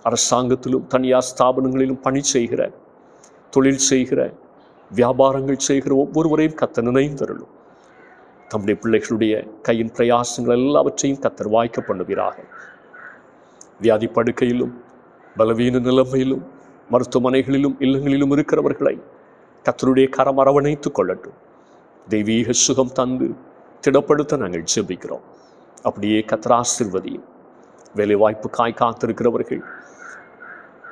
அரசாங்கத்திலும் தனியார் ஸ்தாபனங்களிலும் பணி செய்கிற, தொழில் செய்கிற, வியாபாரங்கள் செய்கிற ஒவ்வொருவரையும் கர்த்தர் நினைந்தருளும். தம்முடைய பிள்ளைகளுடைய கையின் பிரயாசங்கள் எல்லாவற்றையும் கர்த்தர் வாய்க்க பண்ணுவீராக. வியாதி படுக்கையிலும் பலவீன நிலைமையிலும் மருத்துவமனைகளிலும் இல்லங்களிலும் இருக்கிறவர்களை கர்த்தருடைய கரம் அரவணைத்துக் கொள்ளட்டும். தெய்வீக சுகம் தந்து திடப்படுத்த நாங்கள் ஜெபிக்கிறோம். அப்படியே கர்த்தர் ஆசீர்வதியும். வேலை வாய்ப்புக்காய் காத்திருக்கிறவர்கள்,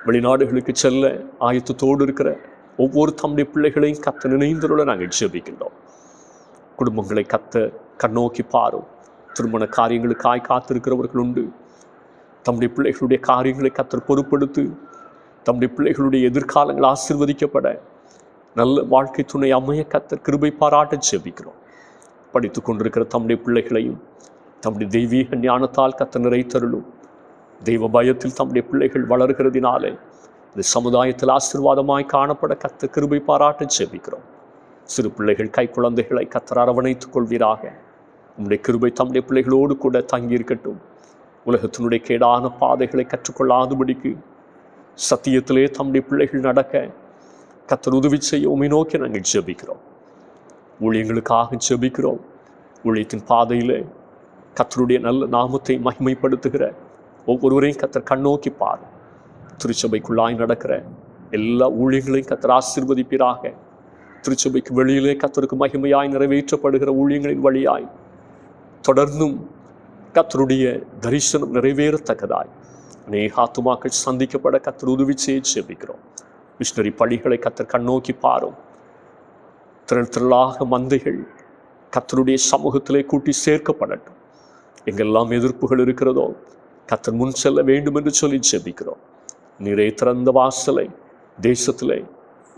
வெளிநாடுகளுக்கு செல்ல ஆயத்தத்தோடு இருக்கிற ஒவ்வொரு தம்முடைய பிள்ளைகளையும் கர்த்தர் நினைந்தருள நாங்கள் ஜெபிக்கின்றோம். குடும்பங்களை கர்த்தர் கண்ணோக்கி பாரும். திருமண காரியங்களுக்காய் காத்திருக்கிறவர்கள் உண்டு. தம்முடைய பிள்ளைகளுடைய காரியங்களை கர்த்தர் பொறுப்படுத்து. தம்முடைய பிள்ளைகளுடைய எதிர்காலங்கள் ஆசீர்வதிக்கப்பட நல்ல வாழ்க்கை துணை அமைய கர்த்தர் கிருபை பாராட்ட ஜெபிக்கிறோம். படித்து கொண்டிருக்கிற தம்முடைய பிள்ளைகளையும் தம்முடைய தெய்வீக ஞானத்தால் கர்த்தர் நிறைத்தருளும். தெய்வ பயத்தில் தம்முடைய பிள்ளைகள் வளர்கிறதினாலே இந்த சமுதாயத்தில் ஆசீர்வாதமாய் காணப்பட கர்த்தர் கிருபை பாராட்ட ஜெபிக்கிறோம். சிறு பிள்ளைகள், கை குழந்தைகளை கர்த்தர் அரவணைத்துக் கொள்வீராக. உம்முடைய கிருபை தம்முடைய பிள்ளைகளோடு கூட தங்கியிருக்கட்டும். உலகத்தினுடைய கேடான பாதைகளை கற்றுக்கொள்ளாதபடிக்கு சத்தியத்திலே தம்முடைய பிள்ளைகள் நடக்க கர்த்தர் உதவி செய்ய உம்மை நோக்கி நாங்கள் ஜெபிக்கிறோம். ஊழியங்களுக்காக ஜெபிக்கிறோம். ஊழியத்தின் பாதையிலே கர்த்தருடைய நல்ல நாமத்தை மகிமைப்படுத்துகிற ஒவ்வொருவரையும் கர்த்தர் கண்ணோக்கி பாரும். திருச்சபைக்குள்ளாய் நடக்கிற எல்லா ஊழியங்களையும் கர்த்தர் ஆசீர்வதிப்பீராக. திருச்சபைக்கு வெளியிலே கர்த்தருக்கு மகிமையாய் நிறைவேற்றப்படுகிற ஊழியங்களின் வழியாய் தொடர்ந்தும் கர்த்தருடைய தரிசனம் நிறைவேறத்தக்கதாய் அநேக ஆத்துமாக்கள் சந்திக்கப்பட கர்த்தர் உதவி செய்ய ஜெபிக்கிறோம். மிஷனரி பணிகளை கர்த்தர் கண்ணோக்கி பாரும். திரளாக மந்தைகள் கர்த்தருடைய சமூகத்திலே கூட்டி சேர்க்கப்படட்டும். எங்கெல்லாம் எதிர்ப்புகள் இருக்கிறதோ கர்த்தர் முன் செல்ல வேண்டும் என்று சொல்லி ஜெபிக்கிறோம். நீரே திறந்த வாசலை தேசத்திலே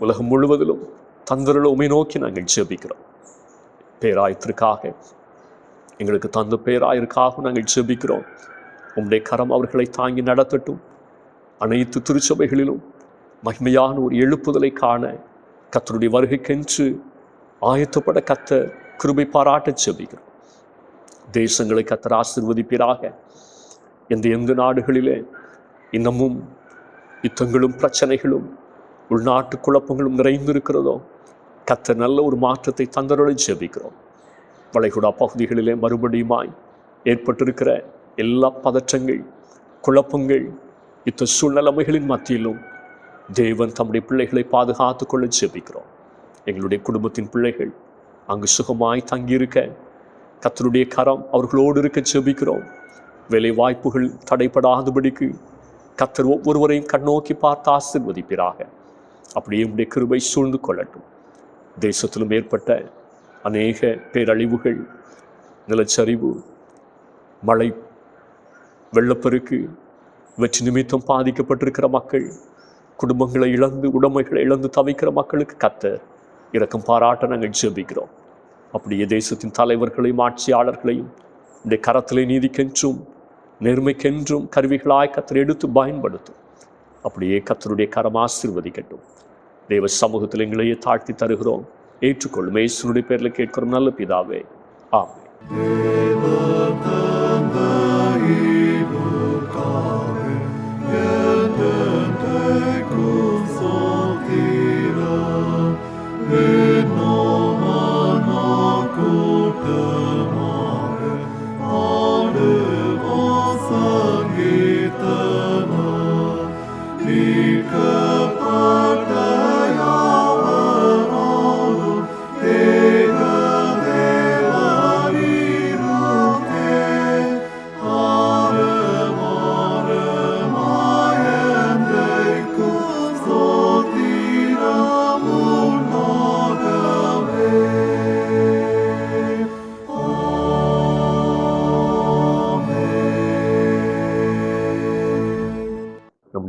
உலகம் முழுவதிலும் தந்தருள உம்மை நோக்கி நாங்கள் ஜெபிக்கிறோம். பேராயத்திற்காக, எங்களுக்கு தந்த பேராயருக்காக நாங்கள் ஜெபிக்கிறோம். உம்முடைய கரம் அவர்களை தாங்கி நடத்தட்டும். அனைத்து திருச்சபைகளிலும் மகிமையான ஒரு எழுப்புதலை காண கர்த்தருடைய வருகைக்கென்று ஆயத்தப்பட கர்த்தர் கிருபை பாராட்ட ஜெபிக்கிறோம். தேசங்களை கர்த்தர் ஆசீர்வதிப்பீராக. எந்த நாடுகளிலே இன்னமும் யுத்தங்களும் பிரச்சனைகளும் உள்நாட்டு குழப்பங்களும் நிறைந்திருக்கிறதோ கர்த்தர் நல்ல ஒரு மாற்றத்தை தந்தருளை ஜெபிக்கிறோம். வளைகுடா பகுதிகளிலே மறுபடியுமாய் ஏற்பட்டிருக்கிற எல்லா பதற்றங்கள், குழப்பங்கள், யுத்த சூழ்நிலைமைகளின் மத்தியிலும் தேவன் தம்முடைய பிள்ளைகளை பாதுகாத்துக் கொள்ள ஜெபிக்கிறோம். எங்களுடைய குடும்பத்தின் பிள்ளைகள் அங்கு சுகமாய் தங்கியிருக்க கர்த்தருடைய கரம் அவர்களோடு இருக்க ஜெபிக்கிறோம். வேலை வாய்ப்புகள் தடைபடாதபடிக்கு கர்த்தர் ஒவ்வொருவரையும் கண்ணோக்கி பார்த்து ஆசீர்வதிப்பீராக. அப்படியே உம்முடைய கிருபை சூழ்ந்து கொள்ளட்டும். தேசத்திலும் ஏற்பட்ட அநேக பேரழிவுகள், நிலச்சரிவு, மழை, வெள்ளப்பெருக்கு, இவற்றை நிமித்தம் பாதிக்கப்பட்டிருக்கிற மக்கள், குடும்பங்களை இழந்து உடைமைகளை இழந்து தவிக்கிற மக்களுக்கு கர்த்தர் இரக்கம் பாராட்ட நாங்கள் ஜெபிக்கிறோம். அப்படியே தேசத்தின் தலைவர்களையும் ஆட்சியாளர்களையும் இந்த கரத்திலே நீதிக்கென்றும் நேர்மைக்கென்றும் கருவிகளாய் கர்த்தர் எடுத்து பயன்படுத்தும். அப்படியே கர்த்தருடைய கரம் ஆசீர்வதிக்கட்டும். தேவ சமூகத்தில் எங்களையே தாழ்த்தி தருகிறோம். ஏற்றுக்கொள்ளும். இயேசுவின் பேரில் கேட்கிறோம் நல்ல பிதாவே, ஆமென். Yeah.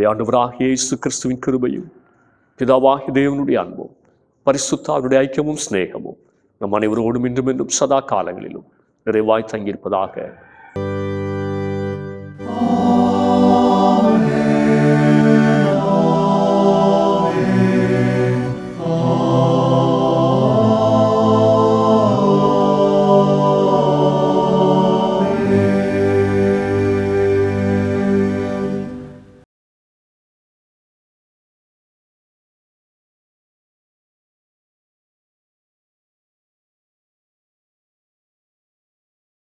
நம்முடைய ஆண்டவராகிய இயேசு கிறிஸ்துவின் கிருபையும் பிதாவாகிய தேவனுடைய அன்பும் பரிசுத்தாவினுடைய ஐக்கியமும் சிநேகமும் நம் அனைவரோடும் இன்றும் என்றும் சதா காலங்களிலும் நிறைவாய் தங்கியிருப்பதாக